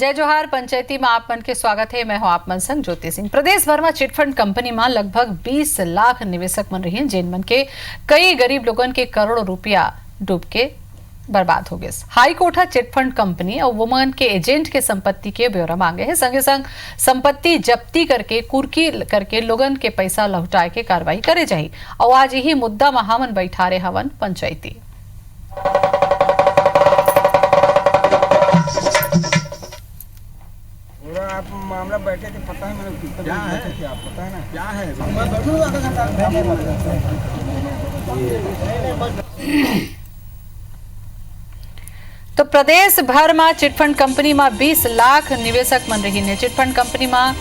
जय जोहार पंचायती में आप मन के स्वागत है। मैं हूं आप मन संग ज्योति सिंह। प्रदेश भर में चिटफंड कंपनी में लगभग 20 लाख निवेशक मन रही, जिन मन के कई गरीब लोगन के करोड़ों रुपया डूब के बर्बाद हो गए। हाई कोर्ट चिटफंड कंपनी और वुमन के एजेंट के संपत्ति के ब्यौरा मांगे है। संगे संग संपत्ति जब्ती करके कुर्की करके लोगन के पैसा लौटाए के कार्रवाई करे जाही। और आज यही मुद्दा में हमन बैठा रहे हवन पंचायती। आप मामला बैठे थे, पता है मैंने क्या है, आप पता है ना क्या है। तो प्रदेश भर में चिटफंड कंपनी में 20 लाख निवेशक मन रही ने। चिटफंड कंपनी में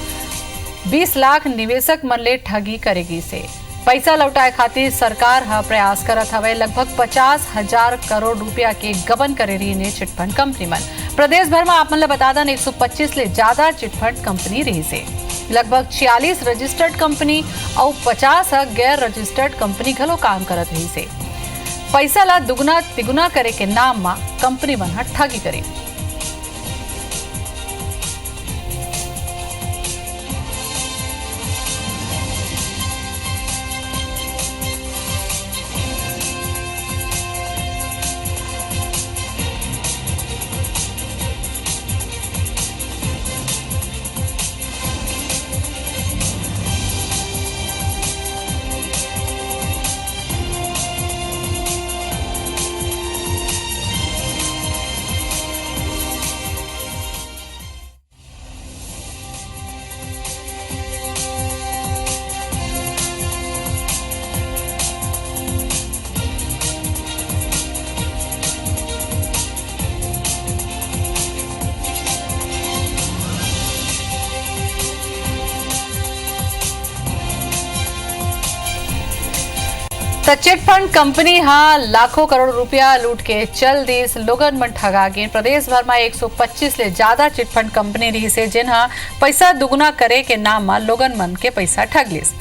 20 लाख निवेशक मन ले ठगी करेगी से पैसा लौटाए खातिर सरकार प्रयास करत हवे। लगभग 50,000 करोड़ रुपया के गबन करे रही ने चिटफंड कंपनी मन। प्रदेश भर में आप मन बता दें 125 ले ज्यादा चिटफंड कंपनी रही से। लगभग 46 रजिस्टर्ड कंपनी और 50 गैर रजिस्टर्ड कंपनी घलो काम करत रही से। पैसा ला दुगुना तिगुना करे के नाम में कंपनी मन ठगी करे। तो चिटफंड कंपनी लाखों करोड़ रुपया लूट के चल दीस लोगन मन ठगा गए। प्रदेश भर में 125 ले ज्यादा चिटफंड कंपनी रही से, जिन पैसा दुगुना करे के नाम में लोगन मन के पैसा ठग लीस।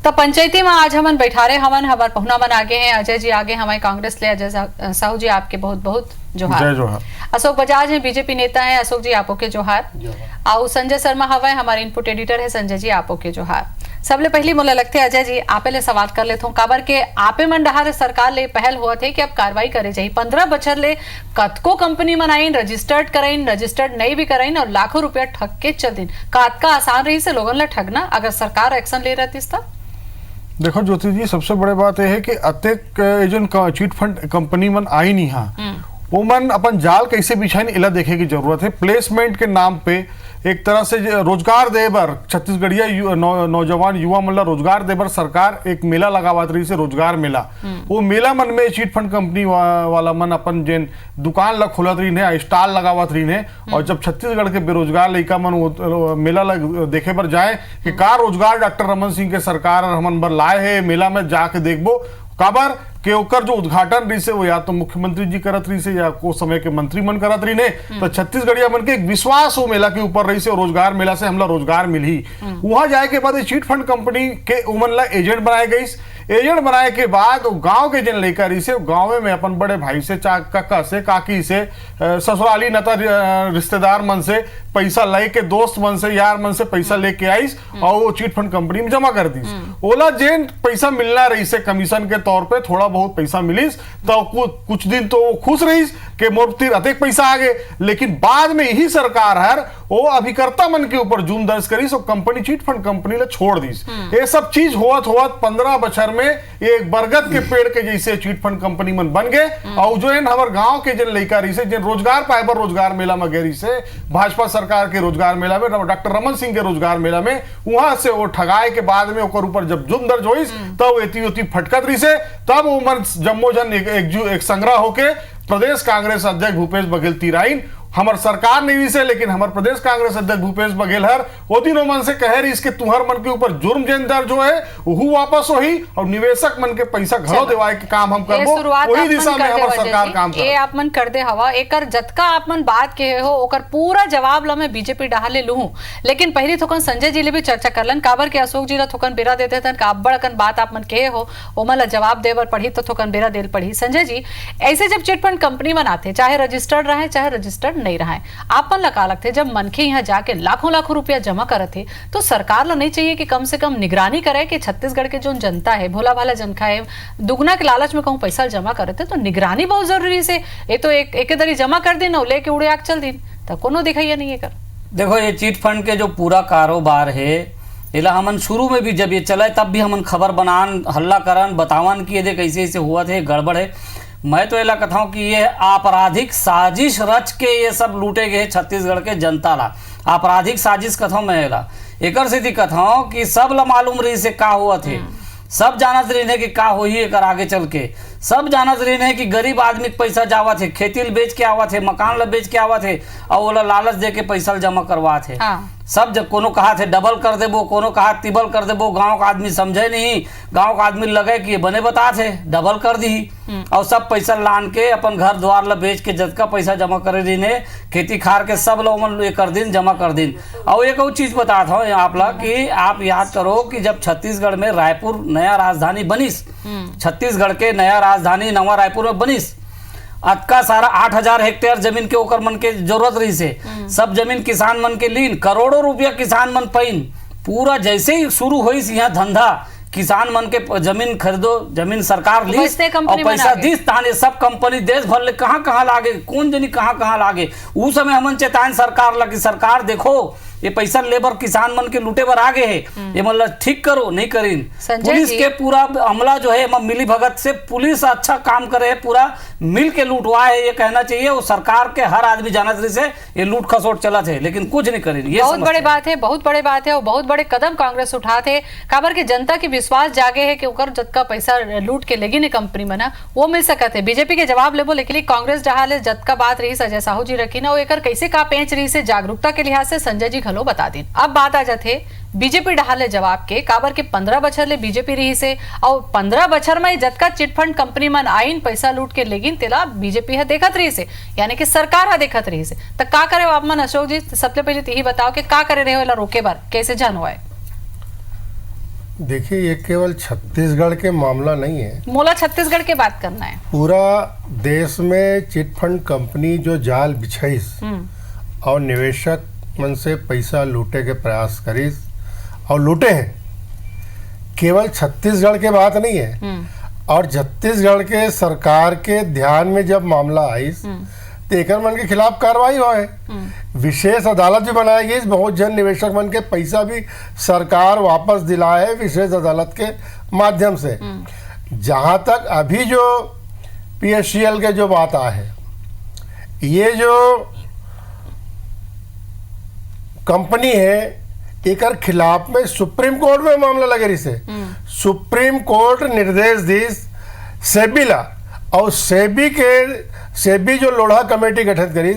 तो पंचायती में आज हमन बैठा रहे हमारे पहुना मन आगे हैं। अजय जी आगे हमारे कांग्रेस ले। अजय साहू जी आपके बहुत बहुत जोहार। अशोक बजाज हैं बीजेपी नेता हैं। अशोक जी आपो के जोहार। और संजय शर्मा हवाए हमारे इनपुट एडिटर है। संजय जी आपो के जोहार। सबले पहली मोला लगते अजय जी आपे ले सवाल कर लेता हूँ। काबर के आपे मन डहार सरकार ले पहल हुआ थे कि अब कार्रवाई करे जाए। 15 बछर ले कतको कंपनी मनाइन, रजिस्टर्ड कराइन, रजिस्टर्ड नहीं भी कराइन और लाखों रुपया ठग के चल दिन। का आसान रही से लोगन ला ठगना अगर सरकार एक्शन ले रहती। देखो ज्योति जी, सबसे बड़ी बात यह है कि अत्यक एजेंट चिट फंड कंपनी मन आई नहीं हाँ, वो मन अपन जाल कैसे बिछाइन इला देखे की जरूरत है। प्लेसमेंट के नाम पे एक तरह से रोजगार दे बर छत्तीसगढ़िया नौजवान युवा मन ला रोजगार दे बर सरकार एक मेला लगावत रही से, रोजगार मेला। वो मेला मन में चिट फंड कंपनी वाला मन अपन जेन दुकान ला खोलत रही है, स्टॉल लगावत रही है। और जब छत्तीसगढ़ के बेरोजगार लड़का मन वो मेला ला देखे बर जाए कि का रोजगार डॉक्टर रमन सिंह के सरकार हमन बर लाए है, मेला में जाके देखबो काबर के ओकर जो उद्घाटन रही से वो या तो मुख्यमंत्री जी करत रही से या को समय के मंत्री मन करत रही ने। तो छत्तीसगढ़िया मन के एक विश्वास हो मेला के ऊपर रही से, रोजगार मेला से हमला रोजगार मिली। वहां जाए के बाद चिट फंड कंपनी के उमन ला एजेंट बनाए गई। एजेंट बनाए के बाद गांव के जन लेकर रही से गांव में अपन बड़े भाई से, काका से, काकी से, ससुराली नता रिश्तेदार मन से पैसा लेके, दोस्त मन से, यार मन से पैसा लेके आईस और वो चिट फंड कंपनी में जमा कर दी। ओला जेन पैसा मिलना रही से कमीशन के तौर पे थोड़ा बहुत पैसा मिलिस तो कुछ दिन तो खुश रहीस कि मोर तीर अतेक पैसा आ गए। लेकिन बाद में यही सरकार हर वो अभिकर्ता मन के ऊपर जुर्म दर्ज करीस और कंपनी चिट फंड कंपनी ला छोड़ दीस। ये सब चीज होत 15 बछर में एक बरगद के पेड़ के जैसे चिट फंड कंपनी मन बन गए। और जो हमार गांव के जन लड़का रही से जिन रोजगार पाए बर रोजगार मेला में गए से, भाजपा सरकार के रोजगार मेला में, डॉक्टर रमन सिंह के रोजगार मेला में, वहां से वो ठगाए के बाद में ओकर ऊपर जब जुर्म दर्ज होइस तब एती फटकत रही से, तब वो मन जम्मो जन एक संग्रह होके प्रदेश कांग्रेस अध्यक्ष भूपेश बघेल तिराइन हमार सरकार नहीं से, लेकिन हमार प्रदेश कांग्रेस अध्यक्ष भूपेश बघेल हर वो दिनों मन से कह रही इसके तुहर मन के ऊपर जुर्म जेन दर्ज हो है वह वापस होही और निवेशक मन के पैसा घरों देवाए के काम हम करबो, वही दिशा में हमार सरकार काम ये आप मन कर दे हवा एकर जतका आप मन बात के हो ओकर पूरा जवाब ला मैं बीजेपी डाले लूं, लेकिन पहली थोकन संजय जी ले भी चर्चा करलन काबर के अशोक जी ला थोकन बेरा देते तन का बड़कन बात आप मन के हो ओमन ला जवाब देवर पढ़ी तो थोकन बेरा देल पढ़ी। संजय जी, ऐसे जब चिटफंड कंपनी बनाते चाहे रजिस्टर्ड रहे चाहे रजिस्टर्ड नहीं रहे, आप मन लगा लगते जब मनखे यहाँ जाके लाखों लाखों रुपया जमा करते तो सरकार ला नहीं चाहिए कि कम से कम निगरानी करे कि छत्तीसगढ़ के जो जनता है भोला भाला जनता है दुगना के लालच में कहूँ पैसा जमा करते तो निगरानी बहुत जरूरी से ये तो एक दरी जमा कर दिन और लेके उड़े आग चल दिन तो कोनो दिखाइए नहीं है कर। देखो ये चिट फंड के जो पूरा कारोबार है इला हमन शुरू में भी जब ये चला तब भी हमन खबर बनान हल्ला करन बतावन कि ये देख ऐसे ऐसे हुआ थे गड़बड़ है। मैं तो एला कथाऊं कि ये आपराधिक साजिश रच के ये सब लूटे गए छत्तीसगढ़ के जनता ला, आपराधिक साजिश कथाऊं मैं एला एकर से कथाऊं कि सब ला मालूम रही से का हुआ थे, सब जानत रही है कि का हो ही एकर आगे चल के, सब जानत रही है कि गरीब आदमी के पैसा जावा थे, खेती बेच के आवा थे, मकान ला बेच के आवा थे और ओला लालच दे के पैसा जमा करवा थे। हाँ। सब जब कोनो कहा थे डबल कर देबो, कोनो कहा तिबल कर देबो, गांव का आदमी समझे नहीं, गांव का आदमी लगे कि ये बने बता थे डबल कर दी और सब पैसा लान के अपन घर द्वार ला बेच के जतका पैसा जमा करे दिन है खेती खार के सब लोग कर दिन जमा कर दिन। और एक और चीज बताता हूँ आप ला कि आप याद करो कि जब छत्तीसगढ़ में रायपुर नया राजधानी बनिस, छत्तीसगढ़ के नया राजधानी नवा रायपुर में बनिस, अतका सारा 8,000 हेक्टेयर जमीन के ओकर मन के जरूरत रही से सब जमीन किसान मन के लीन करोड़ों रुपया किसान मन पाइन पूरा जैसे ही शुरू हुई यहाँ धंधा किसान मन के जमीन खरीदो, जमीन सरकार ली और पैसा दिस ताने सब कंपनी देश भर ले कहाँ लागे कौन जनी कहाँ लागे। उस समय हमन चेतान सरकार लगी सरकार देखो ये पैसा लेबर किसान मन के लूटे बर आगे है, ये मतलब ठीक करो नहीं करीन। पुलिस के पूरा अमला जो है मिली भगत से पुलिस अच्छा काम करे पूरा मिल के लूटवा है ये कहना चाहिए। वो सरकार के हर आदमी जानत से ये लूट खसोट चला थे लेकिन कुछ नहीं करीन। ये बहुत बड़ी बात है, बहुत बड़ी बात है और बहुत बड़े कदम कांग्रेस उठाते काबर के जनता की विश्वास जागे है कि ओकर जतका पैसा लूट के लेगी ने कंपनी बना वो मिल सकत है। बीजेपी के जवाब लेबो लेकिन कांग्रेस जहां जतका बात रही अजय साहू जी रखी ना वो एकर कैसे का पेंच रही से जागरूकता के लिहाज से संजय जी खलो बता दिन। अब बात आ जाते बीजेपी डाले जवाब के काबर के 15 बछर ले बीजेपी रही से और 15 बछर में जतका चिटफंड कंपनी मन आइन पैसा लूट के लेगिन तेला बीजेपी है देखत रही से यानी कि सरकार है देखत रही से तो का करे आप मन अशोक जी सबसे पहले यही बताओ कि का करे रहे हो रोके बार कैसे जान हुआ है। देखिए ये केवल छत्तीसगढ़ के मामला नहीं है, मोला छत्तीसगढ़ के बात करना है। पूरा देश में चिटफंड कंपनी जो जाल बिछाईस और निवेशक मन से पैसा लूटे के प्रयास करीस और लूटे हैं, केवल छत्तीसगढ़ के बात नहीं है। और छत्तीसगढ़ के सरकार के ध्यान में जब मामला आईस तो एक मन के खिलाफ कार्रवाई हुआ है, विशेष अदालत भी बनाई गई, बहुत जन निवेशक मन के पैसा भी सरकार वापस दिलाए विशेष अदालत के माध्यम से। जहां तक अभी जो PSCL के जो बात आ है, ये जो कंपनी है एकर खिलाफ में सुप्रीम कोर्ट में मामला लगे रही से सुप्रीम कोर्ट निर्देश दिस सेबी ला और सेबी जो लोढ़ा कमेटी गठित करी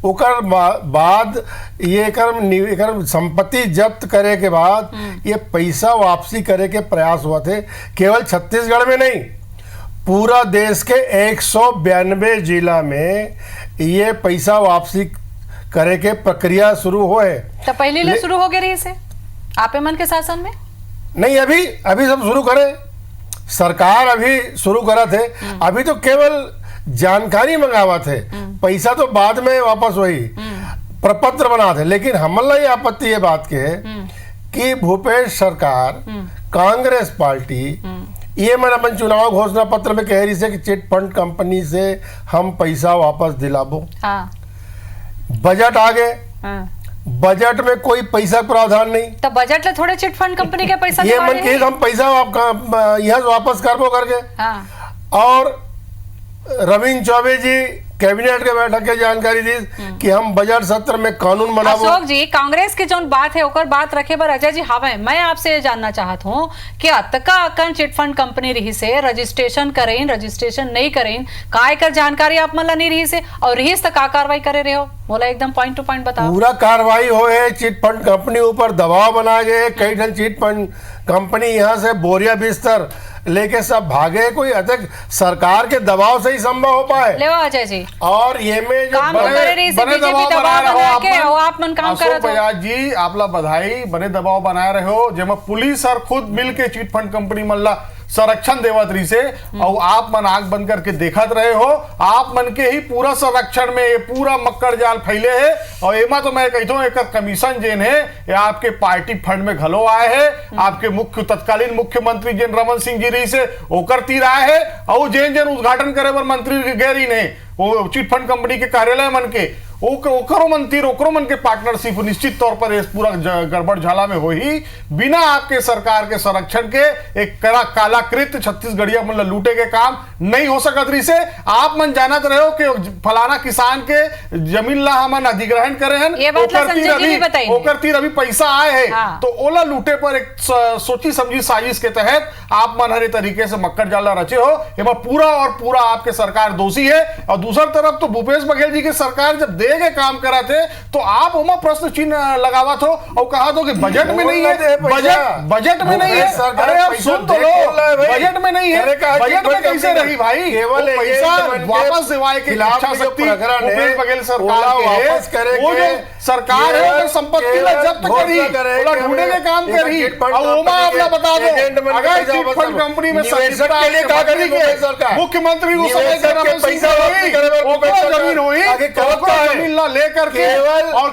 ओकर बाद ये एकर संपत्ति जब्त करे के बाद ये पैसा वापसी करे के प्रयास हुआ थे। केवल छत्तीसगढ़ में नहीं पूरा देश के 192 जिला में ये पैसा वापसी करे के प्रक्रिया शुरू हो है। तो पहले ले शुरू हो गए रही से आपे मन के शासन में नहीं, अभी सब शुरू करे सरकार अभी शुरू करा थे, अभी तो केवल जानकारी मंगावा थे, पैसा तो बाद में वापस वही प्रपत्र बना थे। लेकिन हमला ये आपत्ति ये बात के है कि भूपेश सरकार कांग्रेस पार्टी ये मैंने अपन चुनाव घोषणा पत्र में कह रही से कि चिट फंड कंपनी से हम पैसा वापस दिलाबो। हाँ। बजट आ गए, बजट में कोई पैसा प्रावधान नहीं, तो बजट ले थोड़े चिट फंड कंपनी के पैसा ये मन के हम पैसा यहाँ वापस करबो करके। हाँ। और रविंद्र चौबे जी कैबिनेट के बैठक के जानकारी दी कि हम बजट सत्र में कानून बनाबो। अशोक जी, कांग्रेस की जो बात है ओकर बात रखे पर अजय जी हवे मैं आपसे ये जानना चाहत हूँ कि अतका अकन चिटफंड कंपनी रही से रजिस्ट्रेशन करें रजिस्ट्रेशन नहीं करें काय कर जानकारी आप मन ला नहीं रही से और रही तो का कार्रवाई करे रहे हो बोला एकदम पॉइंट टू पॉइंट बताओ। पूरा कार्रवाई हो है, चिटफंड कंपनी ऊपर दबाव बनाए गए, कई ठन चिटफंड कंपनी यहाँ से बोरिया बिस्तर लेके सब भागे, कोई अधिक सरकार के दबाव से ही संभव हो पाए। ले अजय जी और ये में जो काम तो करे रही से बीजेपी दबाव बना के और आप मन काम करत हो। बजाज जी आपला बधाई, बने दबाव बनाए रहे हो जेमा पुलिस और खुद मिल के चिटफंड कंपनी मन ला संरक्षण देवत रही से और आप मन आंख बंद करके देखत रहे हो। आप मन के ही पूरा संरक्षण में ये पूरा मक्कड़ जाल फैले है और एमा तो मैं कहता हूँ एक कमीशन जेन है ये आपके पार्टी फंड में घलो आए है। आपके तत्कालीन मुख्यमंत्री जेन रमन सिंह जी रही से ओकर तीर आए है और जेन जेन उद्घाटन करे पर मंत्री गैर ही नहीं वो चिटफंड कंपनी के कार्यालय मन के ओकरो मंत्री ओकरो मन के पार्टनरशिप निश्चित तौर पर इस पूरा गड़बड़ झाला में हो ही बिना आपके सरकार के संरक्षण के एक कालाकृत छत्तीसगढ़िया मन लूटे के काम नहीं हो सकत रही से। आप मन जानत रहे हो कि फलाना किसान के जमीन ला हमन अधिग्रहण करे हैं ओकर तीर अभी पैसा आए है हाँ। तो ओला लूटे पर एक सोची समझी साजिश के तहत आप मन हरे तरीके से मक्कड़ जाला रचे हो। एमा पूरा और पूरा आपके सरकार दोषी है और दूसरी तरफ तो भूपेश बघेल जी की सरकार जब के काम करा थे तो आप उमा प्रश्न चिन्ह लगावा थो और कहा तो कि बजट में नहीं है, बजट में नहीं है। अरे आप सुन तो लो, बजट में नहीं है, बजट में कैसे रही भाई? केवल पैसा वापस दिवाए के इच्छा शक्ति भूपेश बघेल सरकार के वो जो सरकार है वो संपत्ति ला जब्त करी ओला ढूंढने के काम करी और ओमा आपला बता दो अगर चिटफंड कंपनी में संचिता के लिए का करी के मुख्यमंत्री को समय से रमन सिंह जमीन हुई जमीन ला लेकर के और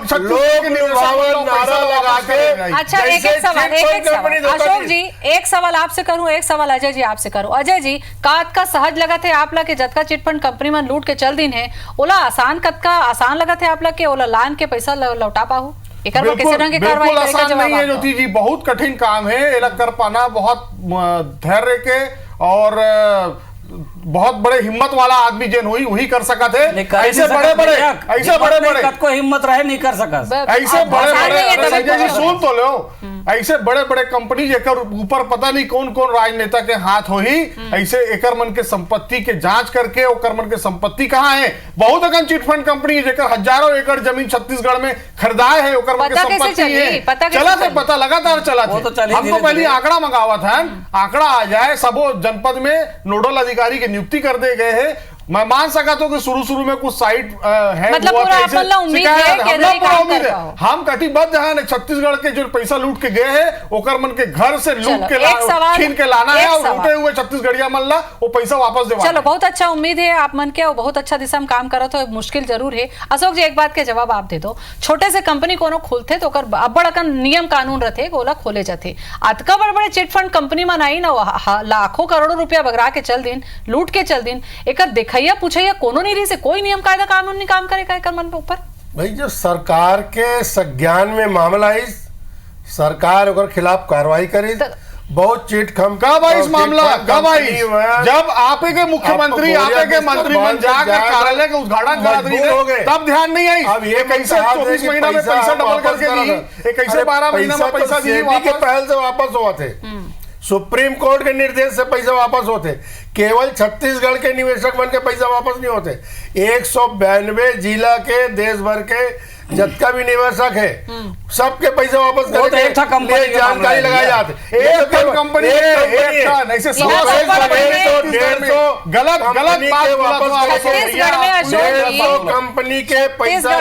नारा लगा के। अच्छा एक सवाल अशोक जी, एक सवाल आपसे करूं, एक सवाल अजय जी आपसे करूं। अजय जी का सहज लगा थे आप ला के जतका चिटफंड कंपनी में लूट के चल दिन है ओला आसान लगा थे आप ला के ओला लान के पैसा लौटा पाहू बिल्कुल आसान नहीं है ज्योति जी, बहुत कठिन काम है। ये कर पाना बहुत धैर्य के और बहुत बड़े हिम्मत वाला आदमी जेन हुई वही कर सका थे। ऐसे बड़े बड़े को हिम्मत रहे नहीं कर सका ऐसे बड़े सुन तो लो ऐसे बड़े बड़े कंपनी जेकर ऊपर पता नहीं कौन कौन राजनेता के हाथ हो ही ऐसे एकर मन के संपत्ति के जांच करके ओकर मन के संपत्ति कहाँ है। बहुत अगन चिटफंड कंपनी जेकर हजारों एकड़ जमीन छत्तीसगढ़ में खरीदाए है ओकर मन के संपत्ति है चला था पता लगातार चला था। हमको पहले आंकड़ा मंगावा था, आंकड़ा आ जाए सबो जनपद में नोडल अधिकारी की नियुक्ति कर दे गए हैं। मैं मान सका तो कि शुरू में कुछ साइट है मतलब पूरा उम्मीद है कि नहीं काम कर पाओ। हम कटिबद्ध हैं छत्तीसगढ़ के जो पैसा लूट के गए हैं ओकर मन के घर से लूट के छीन के लाना है और लूटे हुए छत्तीसगढ़िया मन ला वो पैसा वापस देवा। चलो बहुत अच्छा उम्मीद है आप मन के बहुत अच्छा दिशा में काम करत हो, मुश्किल जरूर है। अशोक जी एक बात के जवाब आप दे दो, छोटे से कंपनी कोनो खोलते तो ओकर अब्बड़ अकन नियम कानून रहते ओला खोले जाते, अतका बड़े बड़े चिटफंड कंपनी में आई ना लाखों करोड़ों रुपया बगरा के चल दिन लूट के चल दिन एकर देखैया पूछैया कोनो नहीं रही से कोई नियम कायदा कानून नहीं काम करे का मन पे ऊपर। भाई जो सरकार के संज्ञान में मामला है सरकार ओकर खिलाफ कार्रवाई करी बहुत चिट खम कब आई इस मामला कब आई जब आपे के मुख्यमंत्री आपे के मंत्रीमंडल जाकर कार्यालय के उद्घाटन करा दी तब ध्यान नहीं आई। अब ये कैसे 24 महीना में पैसा डबल करके दी, ये कैसे 12 महीना में पैसा दी के पहल से वापस हुआ थे, सुप्रीम कोर्ट के निर्देश से पैसा वापस होते, केवल छत्तीसगढ़ के निवेशक बन के पैसा वापस नहीं होते। 192 जिला के देश भर के जितना भी निवेशक है सबके पैसे वापस करके जानकारी लगाई जाती कंपनी के पैसा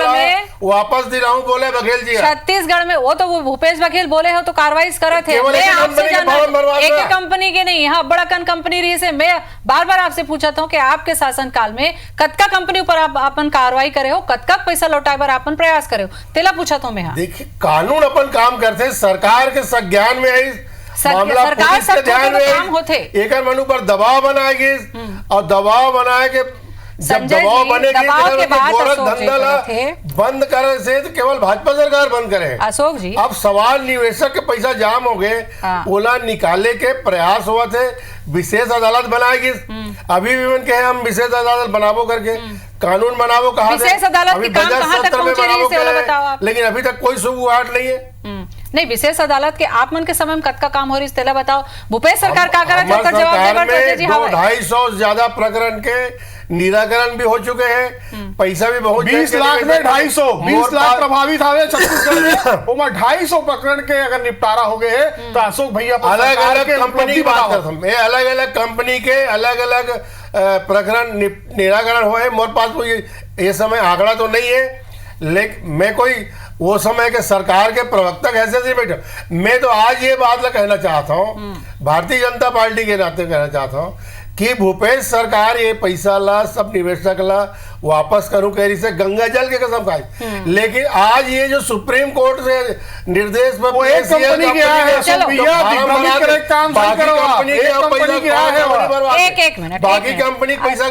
वापस दिलाऊं बोले बघेल जी। छत्तीसगढ़ में वो तो भूपेश बघेल बोले हो तो कार्रवाई करे थे। एक कंपनी के नहीं, यहाँ बड़ा कंपनी रही से मैं बार बार आपसे पूछा था कि आपके शासन काल में कतका कंपनी ऊपर आप अपन कार्रवाई करे हो, कतका पैसा लौटाए बार अपन प्रयास करे हो, तेला पूछा था मैं। देखिए कानून अपन काम करते, सरकार के संज्ञान में आई मामला, सरकार पुलिस के ध्यान में काम होते एक मन पर दबाव बनाएगी और दबाव बनाए के जब दबाव बनेगी गोरख धंधा बंद करे से तो केवल भाजपा सरकार बंद करे। अशोक जी अब सवाल निवेशक के पैसा जाम हो गए, ओला निकाले के प्रयास हुआ थे, विशेष अदालत बनाएगी। अभी भी मन के हम विशेष अदालत बनाबो करके कानून बनाबो कहा विशेष अदालत की काम कहाँ तक पहुंची रही है, इसे वाला बताओ आप। लेकिन अभी तक कोई शुरुआत नहीं है। नहीं, विशेष अदालत के आप मन के समय में कतका काम हो रही है, तेला बताओ। भूपेश सरकार का करा जो कर जवाब देगा तो जी। हाँ, 250 ज्यादा प्रकरण के निराकरण भी हो चुके हैं, पैसा भी बहुत 20 लाख में 250, 20 लाख प्रभावित हावे छत्तीसगढ़ में, वो 250 प्रकरण के अगर निपटारा हो गए हैं तो अशोक भैया अलग अलग कंपनी की बात करता हूँ मैं, अलग अलग कंपनी के अलग अलग प्रकरण निराकरण हुए। मोर पास कोई ये समय आंकड़ा तो नहीं है, लेकिन मैं कोई वो समय के सरकार के प्रवक्ता कैसे नहीं बैठा। मैं तो आज ये बात कहना चाहता हूँ, भारतीय जनता पार्टी के नाते कहना चाहता हूँ कि भूपेश सरकार ये पैसा ला सब निवेशक ला वापस करूं कह रही से गंगा जल के कसम खाई। लेकिन आज ये जो सुप्रीम कोर्ट से निर्देश पर वो एक कंपनी के आया है, चलो, भैया दिग्भ्रमित करे काम सही करो आप। एक कंपनी के आया है, एक मिनट, बाकी कंपनी पैसा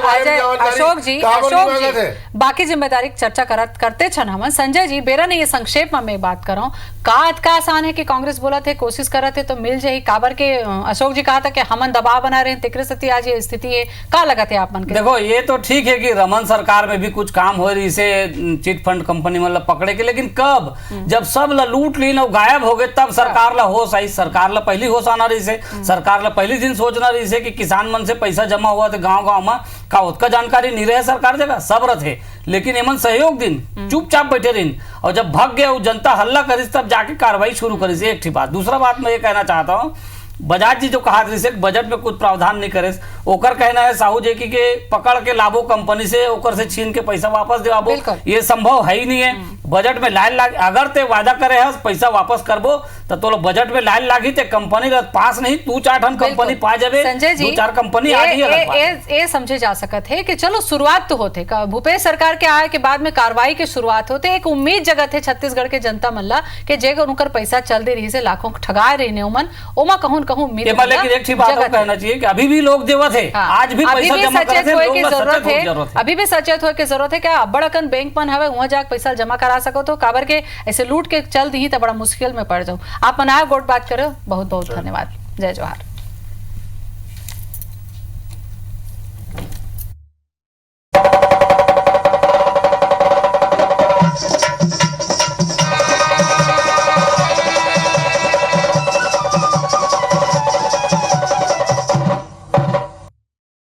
अशोक जी बाकी जिम्मेदारी चर्चा करते छन हम। संजय जी बेरा ने ये संक्षेप में मैं बात कर रहा हूँ, का आसान है कि कांग्रेस बोला थे कोशिश कर रहे थे तो मिल जाए काबर के अशोक जी कहा था कि हमन दबाव बना रहे हैं, तिकरे सती आज ये स्थिति है, का लगा थे आप मन के? देखो ये तो ठीक है कि रमन सरकार में भी कुछ काम हो रही से चिट फंड कंपनी मतलब पकड़े के, लेकिन कब जब सब ला लूट ली ना गायब हो गए तब सरकार ला होश आई। सरकार ला पहली होश आना रही से, सरकार ला पहली दिन सोचना रही से कि किसान मन से पैसा जमा हुआ तो गांव में का उसका जानकारी नहीं रहे सरकार जगह सब रहे, लेकिन एमन सहयोग दिन चुपचाप बैठे रही और जब भाग गया जनता हल्ला करी तब जाके कार्रवाई शुरू करी। एक ठीक बात। दूसरा बात मैं ये कहना चाहता हूँ, बजाज जी जो कहा रही बजट में कुछ प्रावधान नहीं करे, ओकर कहना है साहू जी की के पकड़ के लाभो कंपनी से ओकर से छीन के पैसा वापस दिवाबो, ये संभव है ही नहीं है। बजट में लाइन लाग अगर ते वादा करे है पैसा वापस करबो तो बजट में लाइन लागी ते कंपनी पास नहीं 2-4 ठन कंपनी पा जाबे। संजय जी 2-4 कंपनी आ गई ये समझे जा सकत है कि चलो शुरुआत तो होते भूपेश सरकार के आए के बाद में कार्रवाई की शुरुआत होते, एक उम्मीद जगत है छत्तीसगढ़ के जनता मल्ला के जेगर उनकर पैसा चल दे रही से लाखों ठगाए रही ने उमन ओमा कहूं कहूं उम्मीद। लेकिन एक ठीक बात कहना चाहिए कि अभी भी लोग देवत है, आज भी पैसा जमा करे थे, लोग जरूरत है, अभी भी सचेत होए के जरूरत है। क्या बड़ा कन बैंक मन हवे वहां जाके पैसा जमा करा सको तो काबर के ऐसे लूट के चल दी तो बड़ा मुश्किल में पड़ जाऊं। आप मनाए गोट बात करो, बहुत बहुत धन्यवाद। जय जवाहर।